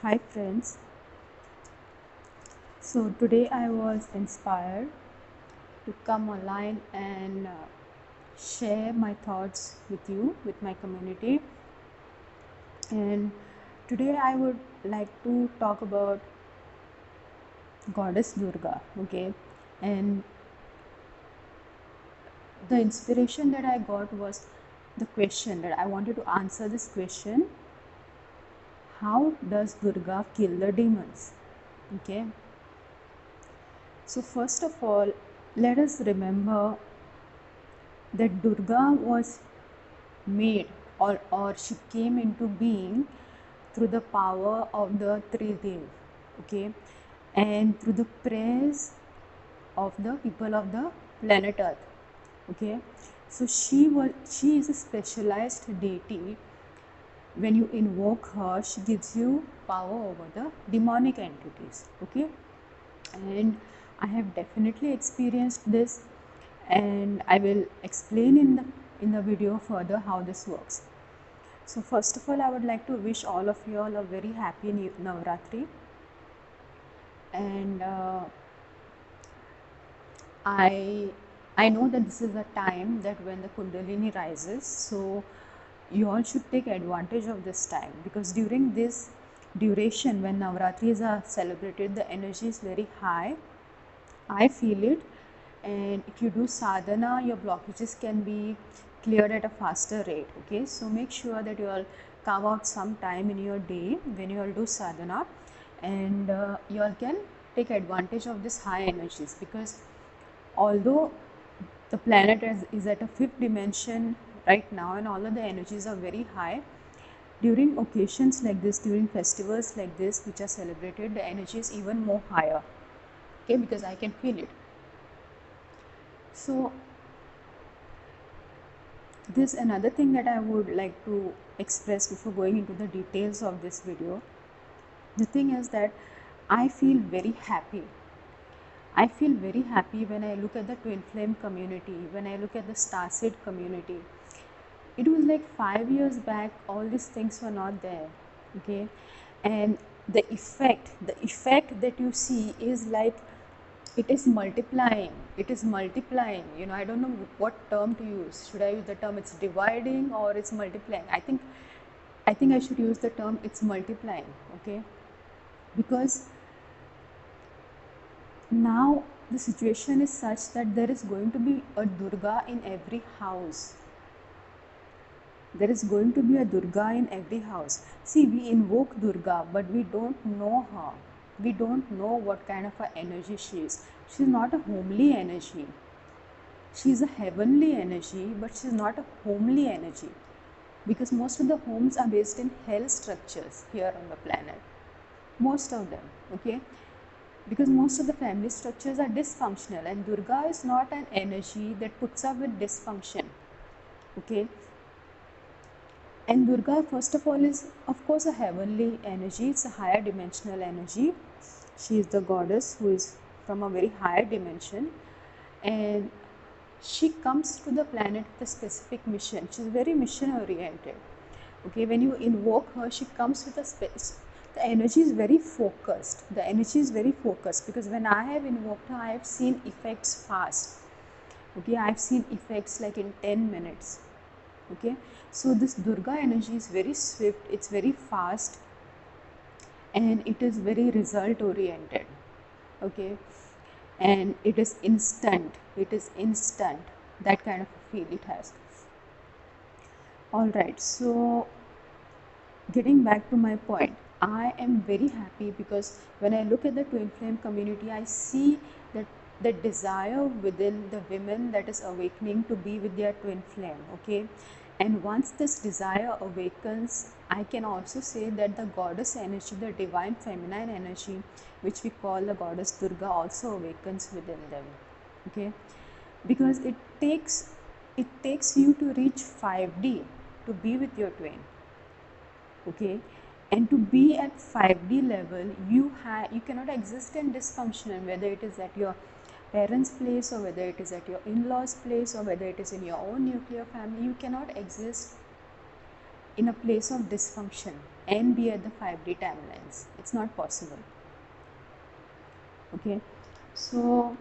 Hi friends. So today I was inspired to come online and share my thoughts with you, with my community. And today I would like to talk about Goddess Durga. Okay, and the inspiration that I got was the question that I wanted to answer this question: how does Durga kill the demons? Okay, so first of all, let us remember that Durga was made or she came into being through the power of the Tridev, okay, and through the prayers of the people of the planet Earth, okay. So she is a specialized deity. When you invoke her, she gives you power over the demonic entities, okay. And I have definitely experienced this, and I will explain in the video further how this works. So first of all, I would like to wish all of you all a very happy Navratri, and I I know that this is a time that when the Kundalini rises, so you all should take advantage of this time, because during this duration when Navratris are celebrated, the energy is very high. I feel it, and if you do sadhana, your blockages can be cleared at a faster rate. Okay, so make sure that you all carve out some time in your day when you all do sadhana, and you all can take advantage of this high energies, because although the planet is at a fifth dimension right now and all of the energies are very high, during occasions like this, during festivals like this which are celebrated, the energy is even more higher, okay, because I can feel it. So this another thing that I would like to express before going into the details of this video. The thing is that I feel very happy. I feel very happy when I look at the twin flame community, when I look at the starseed community. It was like 5 years back, all these things were not there, okay. And the effect that you see is like it is multiplying, I don't know what term to use. Should I use the term it's dividing or it's multiplying? I think I should use the term it's multiplying, okay. Because now the situation is such that there is going to be a Durga in every house. There is going to be a Durga in every house. See, we invoke Durga, but we don't know her. We don't know what kind of a energy she is. She is not a homely energy. She is a heavenly energy, but she is not a homely energy. Because most of the homes are based in hell structures here on the planet. Most of them, okay? Because most of the family structures are dysfunctional, and Durga is not an energy that puts up with dysfunction, okay. And Durga, first of all, is of course a heavenly energy. It's a higher dimensional energy. She is the goddess who is from a very higher dimension, and she comes to the planet with a specific mission. She's very mission oriented. Okay, when you invoke her, she comes with a space. The energy is very focused. The energy is very focused, because when I have invoked her, I have seen effects fast. Okay, I've seen effects like in 10 minutes. Okay, so this Durga energy is very swift, it's very fast, and it is very result oriented. Okay, and it is instant, that kind of a feel it has. All right, so getting back to my point, I am very happy because when I look at the twin flame community, I see that the desire within the women that is awakening to be with their twin flame, okay. And once this desire awakens, I can also say that the goddess energy, the divine feminine energy, which we call the goddess Durga, also awakens within them, okay. Because it takes you to reach 5D to be with your twin, okay. And to be at 5D level, you cannot exist in dysfunction, whether it is at your parents place or whether it is at your in-laws place or whether it is in your own nuclear family. You cannot exist in a place of dysfunction and be at the 5D timelines. It's not possible. Okay, so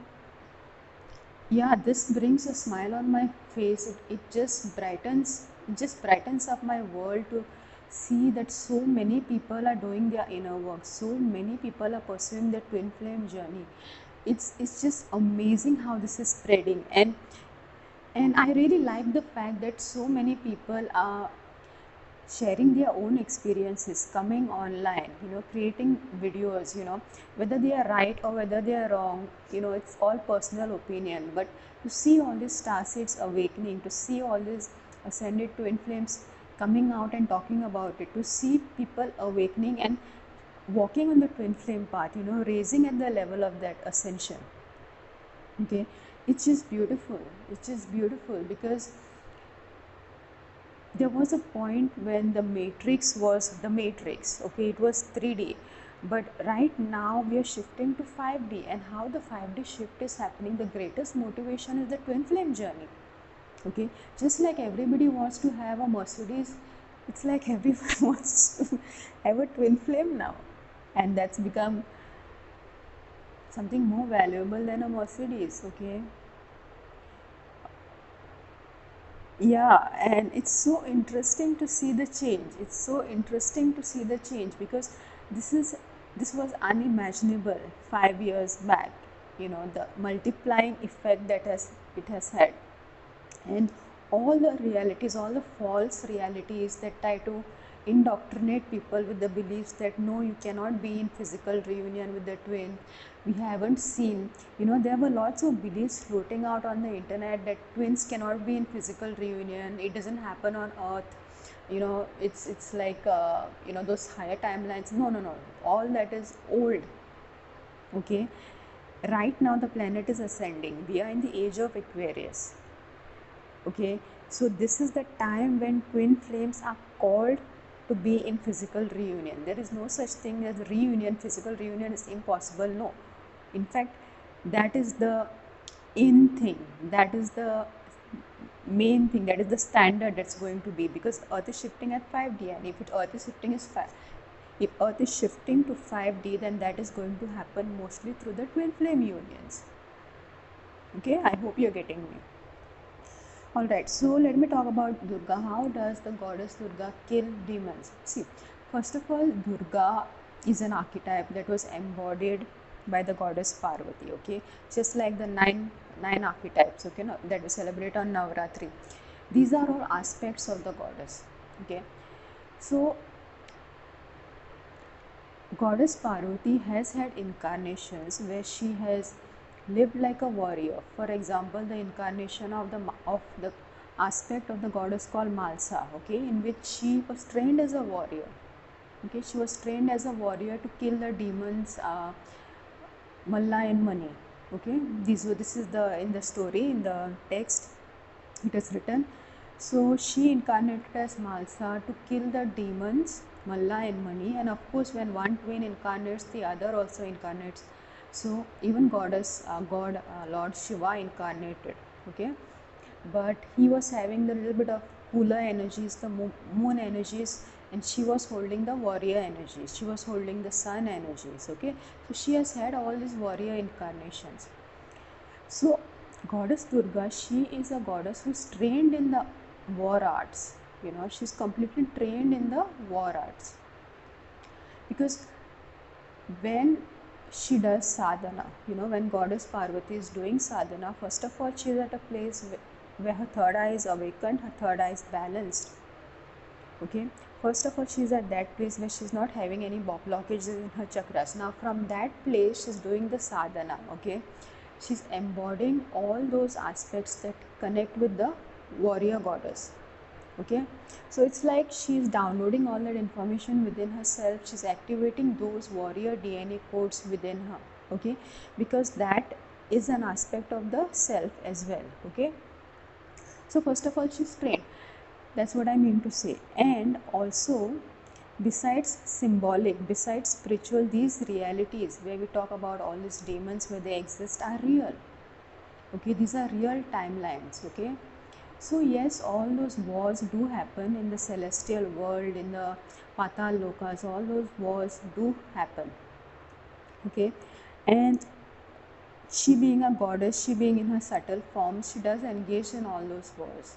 yeah, this brings a smile on my face. It just brightens up my world to see that so many people are doing their inner work, so many people are pursuing their twin flame journey. It's just amazing how this is spreading, and I really like the fact that so many people are sharing their own experiences, coming online, creating videos, whether they are right or whether they are wrong, it's all personal opinion. But to see all these star seeds awakening, to see all these ascended twin flames coming out and talking about it, to see people awakening and walking on the twin flame path, raising at the level of that ascension. Okay, it's just beautiful. It's just beautiful because there was a point when the matrix was the matrix. Okay, it was 3D, but right now we are shifting to 5D. And how the 5D shift is happening, the greatest motivation is the twin flame journey. Okay, just like everybody wants to have a Mercedes, it's like everyone wants to have a twin flame now, and that's become something more valuable than a Mercedes. Okay, yeah, and it's so interesting to see the change. It's so interesting to see the change because this is this was unimaginable 5 years back. The multiplying effect that has it has had, and all the realities, all the false realities that try to indoctrinate people with the beliefs that no, you cannot be in physical reunion with the twin. We haven't seen, there were lots of beliefs floating out on the internet that twins cannot be in physical reunion, it doesn't happen on earth, it's like those higher timelines. No, no, no, all that is old. Okay, right now the planet is ascending, we are in the age of Aquarius. Okay, so this is the time when twin flames are called to be in physical reunion. There is no such thing as reunion, physical reunion is impossible. No, in fact, that is the in thing, that is the main thing, that is the standard that's going to be, because earth is shifting at 5D, and if earth is shifting to 5D, then that is going to happen mostly through the twin flame unions. Okay, I hope you're getting me. Alright, so let me talk about Durga. How does the goddess Durga kill demons? See, first of all, Durga is an archetype that was embodied by the goddess Parvati. Okay, just like the nine archetypes. Okay, that we celebrate on Navratri. These are all aspects of the goddess. Okay, so goddess Parvati has had incarnations where she has lived like a warrior. For example, the incarnation of the aspect of the goddess called Malsa, okay, in which she was trained as a warrior. Okay, she was trained as a warrior to kill the demons Malla and Mani. Okay, this is the in the story, in the text it is written. So she incarnated as Malsa to kill the demons Malla and Mani, and of course when one twin incarnates, the other also incarnates. So even Lord Shiva incarnated. Okay, but he was having the little bit of cooler energies, the moon energies, and she was holding the warrior energies, she was holding the sun energies. Okay, so she has had all these warrior incarnations. So goddess Durga, she is a goddess who's trained in the war arts. She's completely trained in the war arts, because when she does sadhana, when goddess Parvati is doing sadhana, first of all she is at a place where her third eye is awakened, her third eye is balanced. Okay, first of all she is at that place where she's not having any blockages in her chakras. Now from that place she's doing the sadhana. Okay, she's embodying all those aspects that connect with the warrior goddess. Okay, so it's like she's downloading all that information within herself, she's activating those warrior DNA codes within her. Okay, because that is an aspect of the self as well. Okay, so first of all she's trained, that's what I mean to say. And also, besides symbolic, besides spiritual, these realities where we talk about all these demons, where they exist, are real. Okay, these are real timelines. Okay, So yes, all those wars do happen in the celestial world, in the Patal Lokas, all those wars do happen. Okay, and she being a goddess, she being in her subtle form, she does engage in all those wars.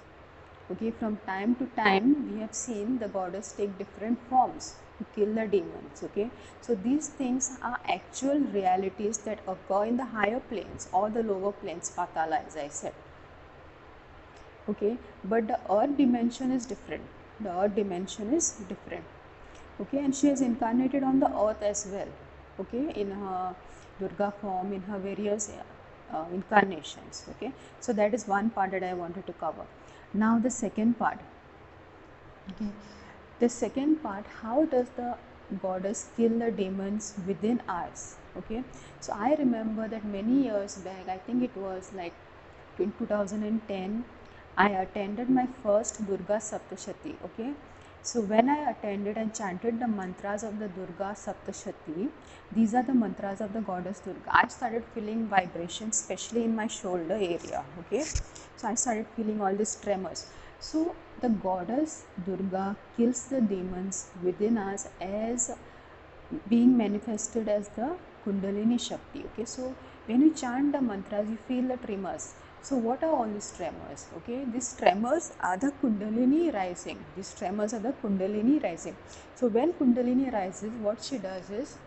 Okay, from time to time we have seen the goddess take different forms to kill the demons. Okay, so these things are actual realities that occur in the higher planes or the lower planes, Patala, as I said. Okay, but the earth dimension is different. The earth dimension is different. Okay, and she has incarnated on the earth as well. Okay, in her Durga form, in her various incarnations. Okay, so that is one part that I wanted to cover. Now the second part. Okay, the second part, how does the goddess kill the demons within us? Okay, so I remember that many years back, I think it was like in 2010, I attended my first Durga Saptashati. Okay, so when I attended and chanted the mantras of the Durga Saptashati, these are the mantras of the goddess Durga. I started feeling vibrations, especially in my shoulder area. Okay, so I started feeling all these tremors. So the goddess Durga kills the demons within us as being manifested as the Kundalini Shakti. Okay, so when you chant the mantras, you feel the tremors. So what are all these tremors? Okay, these tremors are the Kundalini rising. These tremors are the Kundalini rising. So when Kundalini rises, what she does is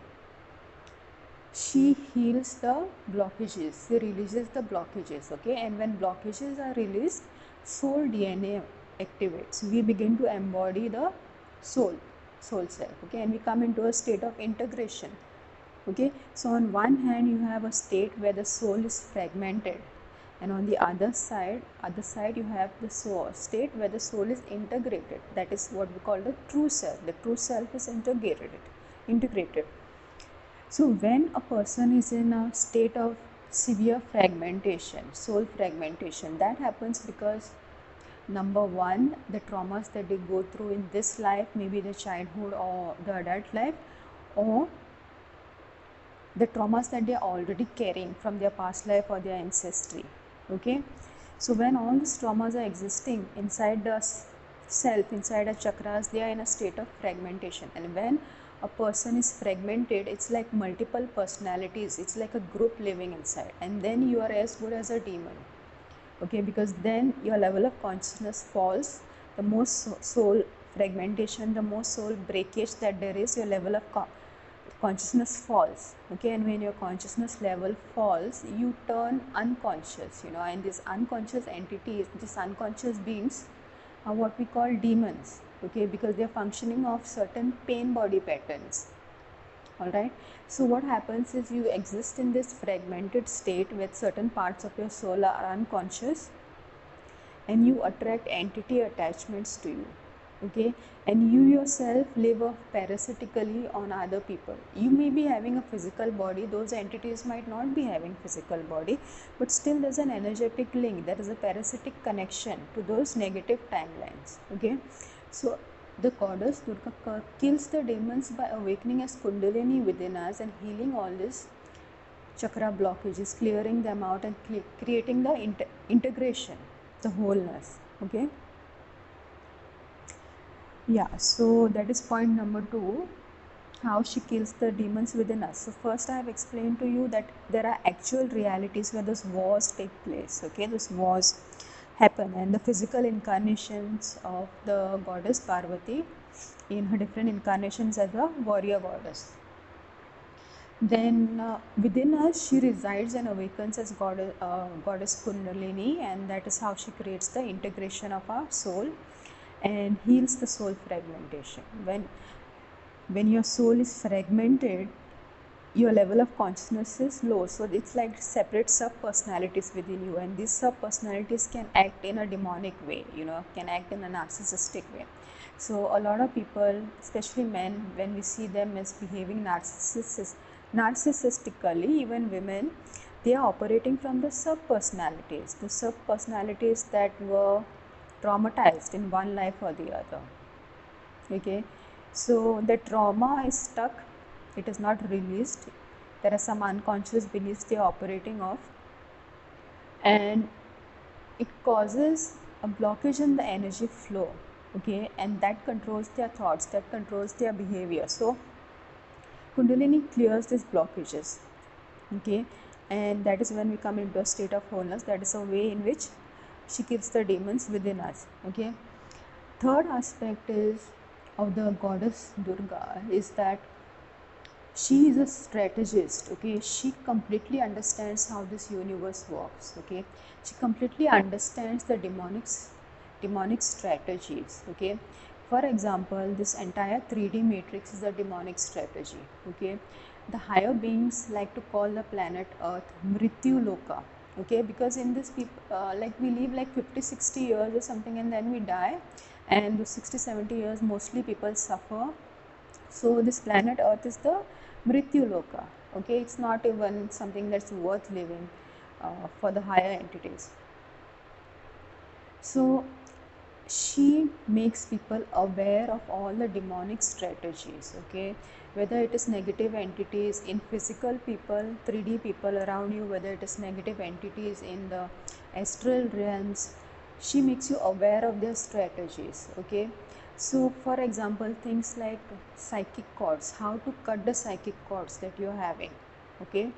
she heals the blockages. She releases the blockages. Okay, and when blockages are released, soul DNA activates. We begin to embody the soul self. Okay, and we come into a state of integration. Okay, so on one hand you have a state where the soul is fragmented, and on the other side you have the soul state where the soul is integrated. That is what we call the true self. The true self is integrated. So when a person is in a state of severe fragmentation, soul fragmentation, that happens because number one, the traumas that they go through in this life, maybe the childhood or the adult life, or the traumas that they are already carrying from their past life or their ancestry. Okay, so when all these traumas are existing inside the self, inside the chakras, they are in a state of fragmentation. And when a person is fragmented, it's like multiple personalities, it's like a group living inside, and then you are as good as a demon. Okay, because then your level of consciousness falls. The most soul fragmentation, the most soul breakage that there is, your level of consciousness falls. Okay, and when your consciousness level falls, you turn unconscious, and these unconscious entities, these unconscious beings are what we call demons. Okay, because they are functioning of certain pain body patterns. All right, so what happens is you exist in this fragmented state where certain parts of your soul are unconscious, and you attract entity attachments to you. Okay, and you yourself live parasitically on other people. You may be having a physical body, those entities might not be having physical body, but still there's an energetic link. There is a parasitic connection to those negative timelines. Okay, so the goddess Durga kills the demons by awakening as Kundalini within us and healing all this chakra blockages, clearing them out and creating the integration, the wholeness. Okay, yeah, so that is point number 2, how she kills the demons within us. So first I have explained to you that there are actual realities where those wars take place. Okay, those wars happen, and the physical incarnations of the goddess Parvati in her different incarnations as a warrior goddess. Then within us she resides and awakens as goddess Kundalini, and that is how she creates the integration of our soul and heals the soul fragmentation. When your soul is fragmented, your level of consciousness is low, so it's like separate sub personalities within you, and these sub personalities can act in a demonic way, can act in a narcissistic way. So a lot of people, especially men, when we see them as behaving narcissistically, even women, they are operating from the sub personalities that were traumatized in one life or the other. Okay, so the trauma is stuck, it is not released. There are some unconscious beliefs they are operating off, and it causes a blockage in the energy flow, okay, and that controls their thoughts, that controls their behavior. So Kundalini clears these blockages, okay, and that is when we come into a state of wholeness. That is a way in which she kills the demons within us, okay. Third aspect is of the goddess Durga is that she is a strategist, okay. She completely understands how this universe works, okay. She completely understands the demonic strategies, okay. For example, this entire 3D matrix is a demonic strategy, okay. The higher beings like to call the planet earth Mrityu Loka, okay, because in this like we live like 50-60 years or something, and then we die, and those 60-70 years mostly people suffer. So this planet earth is the Mrityu Loka, okay. It's not even something that's worth living for the higher entities. So she makes people aware of all the demonic strategies, okay, whether it is negative entities in physical people, 3D people around you, whether it is negative entities in the astral realms. She makes you aware of their strategies, okay. So for example, things like psychic cords, how to cut the psychic cords that you're having, okay,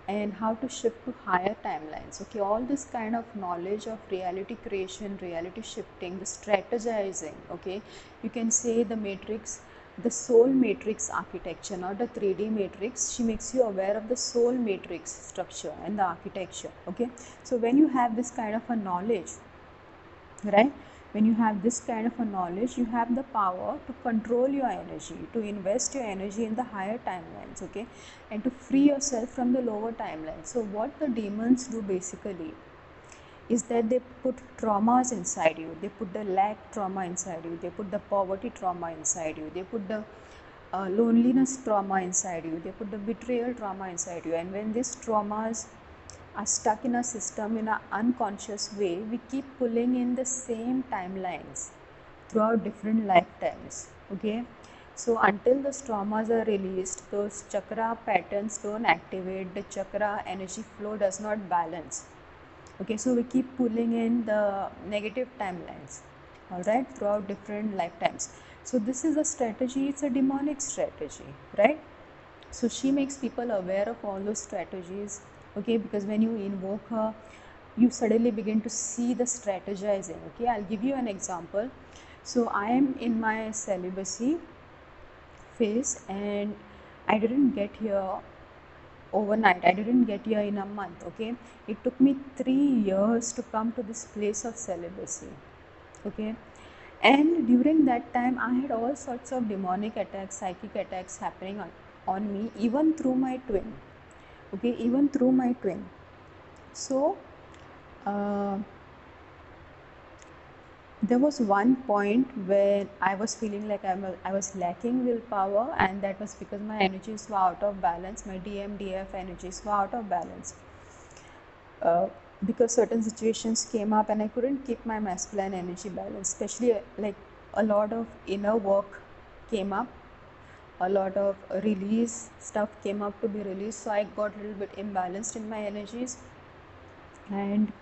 and how to shift to higher timelines, okay. All this kind of knowledge of reality creation, reality shifting, the strategizing, okay. You can say the matrix, the soul matrix architecture, not the 3D matrix. She makes you aware of the soul matrix structure and the architecture, okay. So when you have this kind of a knowledge, right, when you have this kind of a knowledge, you have the power to control your energy, to invest your energy in the higher timelines, okay, and to free yourself from the lower timelines. So what the demons do basically is that they put traumas inside you, they put the lack trauma inside you, they put the poverty trauma inside you, they put the loneliness trauma inside you, they put the betrayal trauma inside you, and when these traumas are stuck in a system in an unconscious way, we keep pulling in the same timelines throughout different lifetimes, okay. So until those traumas are released, those chakra patterns don't activate, the chakra energy flow does not balance, okay. So we keep pulling in the negative timelines, all right, throughout different lifetimes. So this is a strategy, it's a demonic strategy, right. So she makes people aware of all those strategies, okay, because when you invoke her, you suddenly begin to see the strategizing, okay. I'll give you an example. So I am in my celibacy phase, and I didn't get here overnight, I didn't get here in a month, okay. It took me 3 years to come to this place of celibacy, okay. And during that time I had all sorts of demonic attacks, psychic attacks happening on me, even through my twin, okay, even through my twin. So there was one point where I was feeling like I was lacking willpower, and that was because my energies were out of balance, my DMDF energies were out of balance, because certain situations came up and I couldn't keep my masculine energy balance, especially like a lot of inner work came up, a lot of release stuff came up to be released, so I got a little bit imbalanced in my energies. And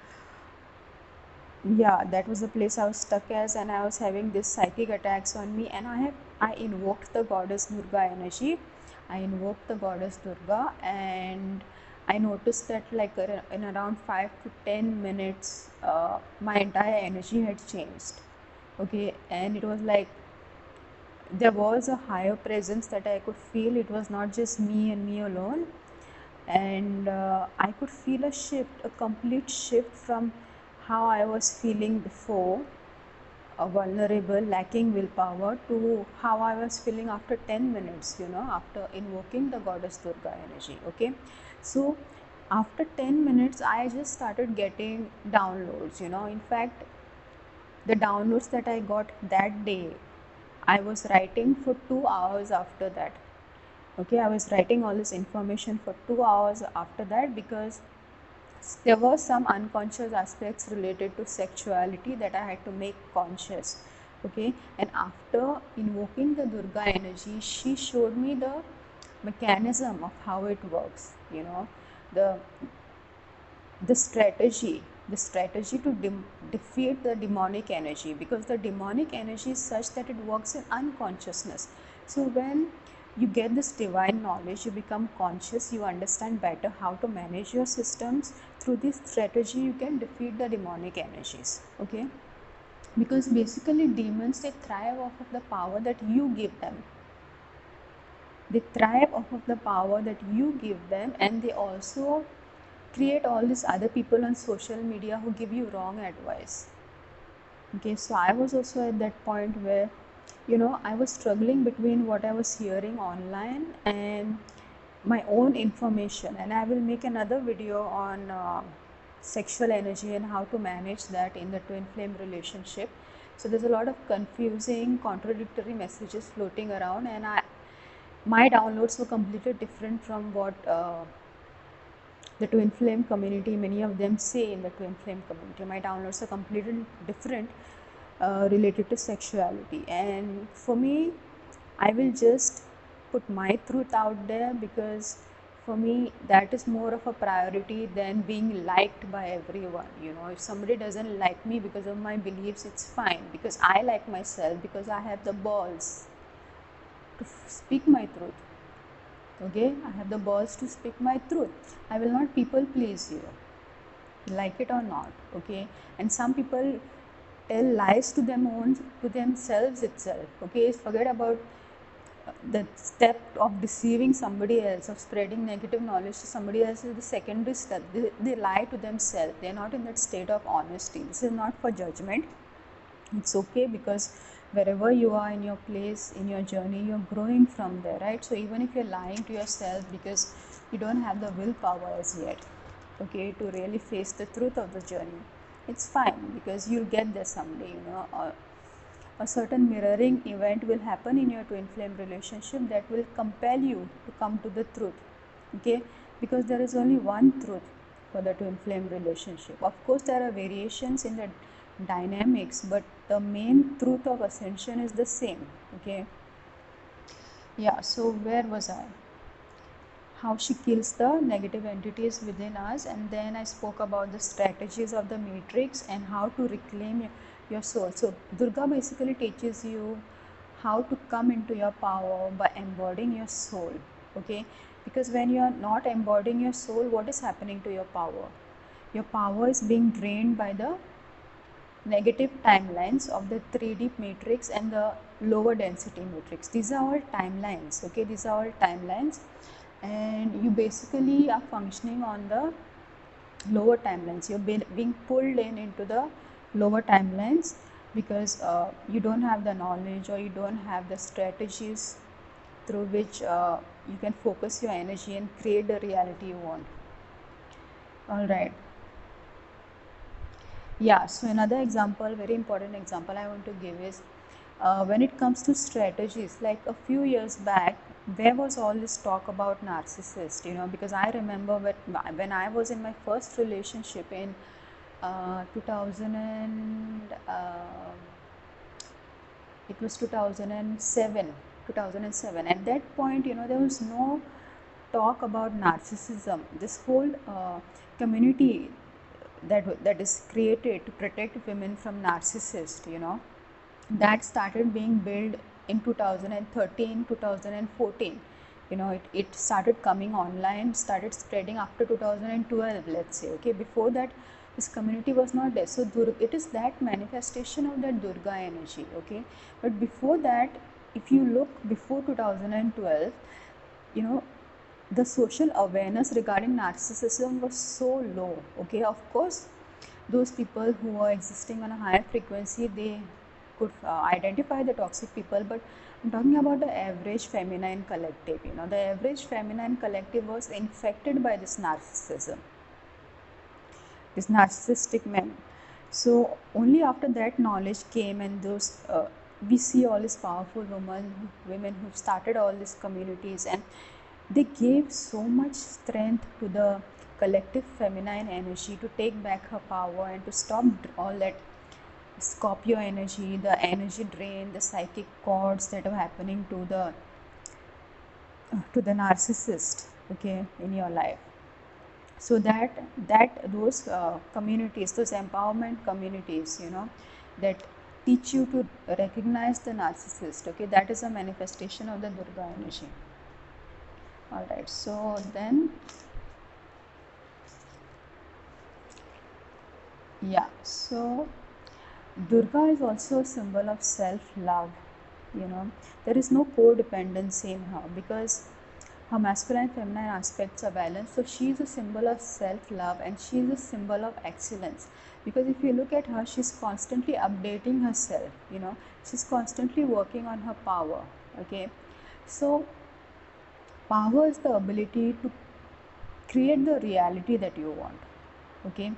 yeah, that was the place I was stuck as, and I was having these psychic attacks on me, and I invoked the goddess Durga energy. I invoked the goddess Durga, and I noticed that like in around 5 to 10 minutes my entire energy had changed, okay. And it was like there was a higher presence that I could feel. It was not just me and me alone, and I could feel a shift, a complete shift from how I was feeling before, vulnerable, lacking willpower, to how I was feeling after 10 minutes, you know, after invoking the goddess Durga energy, okay. So after 10 minutes I just started getting downloads, you know. In fact, the downloads that I got that day, I was writing for 2 hours after that, okay. I was writing all this information for 2 hours after that, because there were some unconscious aspects related to sexuality that I had to make conscious, okay. And after invoking the Durga energy, she showed me the mechanism of how it works, you know, the strategy, the strategy to defeat the demonic energy, because the demonic energy is such that it works in unconsciousness. So when you get this divine knowledge, you become conscious, you understand better how to manage your systems. Through this strategy you can defeat the demonic energies. Okay, because basically demons, they thrive off of the power that you give them. They thrive off of the power that you give them, and they also create all these other people on social media who give you wrong advice. Okay, so I was also at that point where, I was struggling between what I was hearing online and my own information. And I will make another video on sexual energy and how to manage that in the twin flame relationship. So there's a lot of confusing, contradictory messages floating around, and my downloads were completely different from what the twin flame community, many of them say in the twin flame community. My downloads are completely different related to sexuality. And for me, I will just put my truth out there, because for me that is more of a priority than being liked by everyone. If somebody doesn't like me because of my beliefs, it's fine, because I like myself, because I have the balls to speak my truth. Okay, I have the balls to speak my truth. I will not people please you, like it or not. Okay, and some people tell lies to to themselves itself. Okay, forget about the step of deceiving somebody else, of spreading negative knowledge to somebody else, is the secondary step. They lie to themselves. They're not in that state of honesty. This is not for judgment. It's okay, because wherever you are in your place, in your journey, you're growing from there, right? So even if you're lying to yourself because you don't have the willpower as yet, okay, to really face the truth of the journey, it's fine, because you'll get there someday. A certain mirroring event will happen in your twin flame relationship that will compel you to come to the truth. Okay, because there is only one truth for the twin flame relationship. Of course there are variations in the dynamics, but the main truth of ascension is the same. Okay, yeah, so where was I? How she kills the negative entities within us, and then I spoke about the strategies of the matrix and how to reclaim your soul. So Durga basically teaches you how to come into your power by embodying your soul. Okay, because when you are not embodying your soul, what is happening to your power? Your power is being drained by the negative timelines of the 3D matrix and the lower density matrix. These are all timelines. Okay, these are all timelines, and you basically are functioning on the lower timelines. You're being pulled into the lower timelines because you don't have the knowledge, or you don't have the strategies through which you can focus your energy and create the reality you want. All right. Yeah, so another example, very important example I want to give is when it comes to strategies. Like a few years back, there was all this talk about narcissist, because I remember when I was in my first relationship in 2000 and it was 2007. At that point, there was no talk about narcissism. This whole community that is created to protect women from narcissists, that started being built in 2013, 2014. It started coming online, started spreading after 2012, let's say. Okay, before that this community was not there. So it is that manifestation of that Durga energy. Okay, but before that, if you look before 2012, the social awareness regarding narcissism was so low. Okay, of course those people who are existing on a higher frequency, they could identify the toxic people, but I'm talking about the average feminine collective. The average feminine collective was infected by this narcissism, this narcissistic men. So only after that knowledge came, and those we see all these powerful women who started all these communities, and they gave so much strength to the collective feminine energy to take back her power and to stop all that Scorpio energy, the energy drain, the psychic cords that are happening to the narcissist, okay, in your life. so that those communities, those empowerment communities, that teach you to recognize the narcissist, okay, that is a manifestation of the Durga energy. All right, so then, yeah, so Durga is also a symbol of self-love. There is no codependency in her because her masculine and feminine aspects are balanced. So she is a symbol of self-love and she is a symbol of excellence. Because if you look at her, she's constantly updating herself. She's constantly working on her power. Okay, so power is the ability to create the reality that you want. Okay,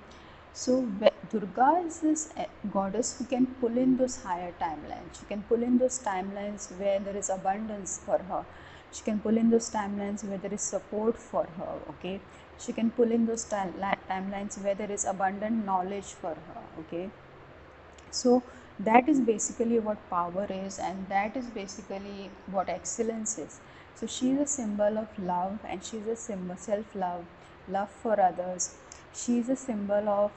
so Durga is this goddess who can pull in those higher timelines. She can pull in those timelines where there is abundance for her. She can pull in those timelines where there is support for her. Okay, she can pull in those timelines where there is abundant knowledge for her. Okay, so that is basically what power is, and that is basically what excellence is. So she is a symbol of love, and she is a symbol self-love, love for others. She is a symbol of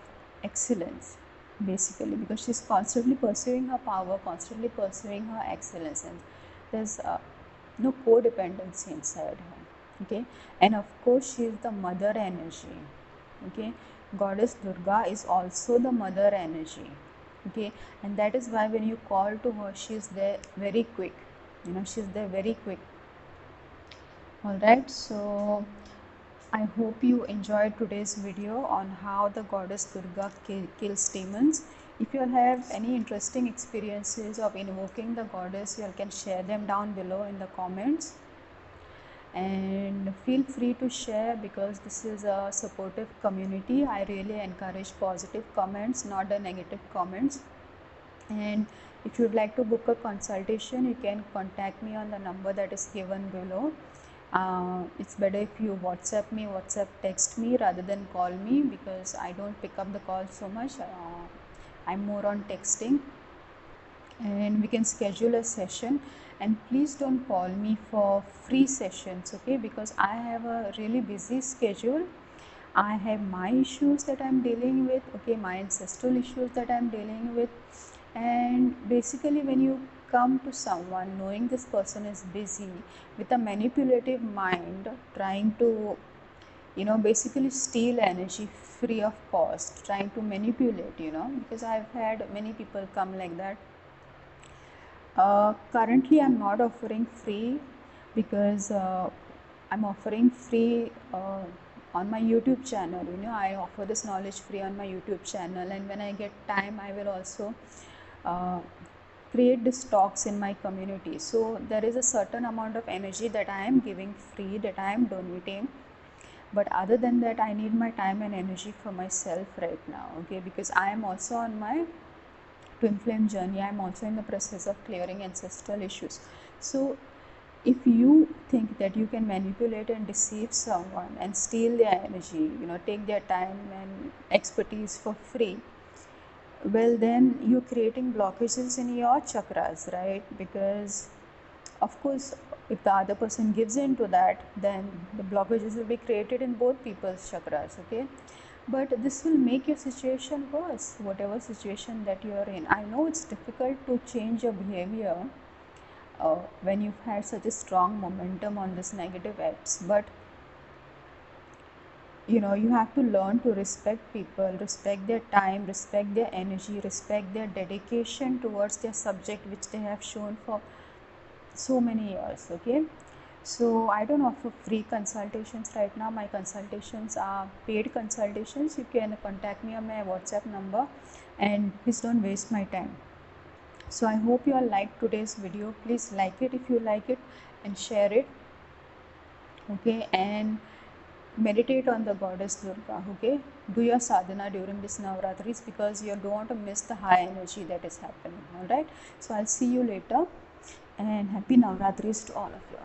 excellence, basically, because she's constantly pursuing her power, constantly pursuing her excellence, and there's no codependency inside her. Okay, and of course she is the mother energy. Okay, goddess Durga is also the mother energy. Okay, and that is why when you call to her, she is there very quick. She's there very quick. All right, so I hope you enjoyed today's video on how the goddess Durga kills demons. If you have any interesting experiences of invoking the goddess, you can share them down below in the comments, and feel free to share because this is a supportive community. I really encourage positive comments, not the negative comments. And if you'd like to book a consultation, you can contact me on the number that is given below. It's better if you WhatsApp text me rather than call me, because I don't pick up the call so much. I'm more on texting, and we can schedule a session. And please don't call me for free sessions, okay, because I have a really busy schedule. I have my issues that I'm dealing with, okay, my ancestral issues that I'm dealing with. And basically, when you come to someone knowing this person is busy with a manipulative mind, trying to, basically steal energy free of cost, trying to manipulate, because I've had many people come like that. Currently, I'm not offering free because I'm offering free on my YouTube channel. I offer this knowledge free on my YouTube channel, and when I get time, I will also uh, create these talks in my community. So there is a certain amount of energy that I am giving free, that I am donating. But other than that, I need my time and energy for myself right now, okay, because I am also on my twin flame journey. I'm also in the process of clearing ancestral issues. So if you think that you can manipulate and deceive someone and steal their energy, take their time and expertise for free, well, then you're creating blockages in your chakras, right? Because of course, if the other person gives in to that, then the blockages will be created in both people's chakras, okay. But this will make your situation worse, whatever situation that you are in. I know it's difficult to change your behavior when you've had such a strong momentum on this negative acts, but you have to learn to respect people, respect their time, respect their energy, respect their dedication towards their subject which they have shown for so many years, okay. So I don't offer free consultations right now. My consultations are paid consultations. You can contact me on my WhatsApp number, and please don't waste my time. So I hope you all liked today's video. Please like it if you like it, and share it, okay. And meditate on the goddess Durga, okay. Do your sadhana during this Navratris because you don't want to miss the high energy that is happening. All right, so I'll see you later, and happy Navratris to all of you.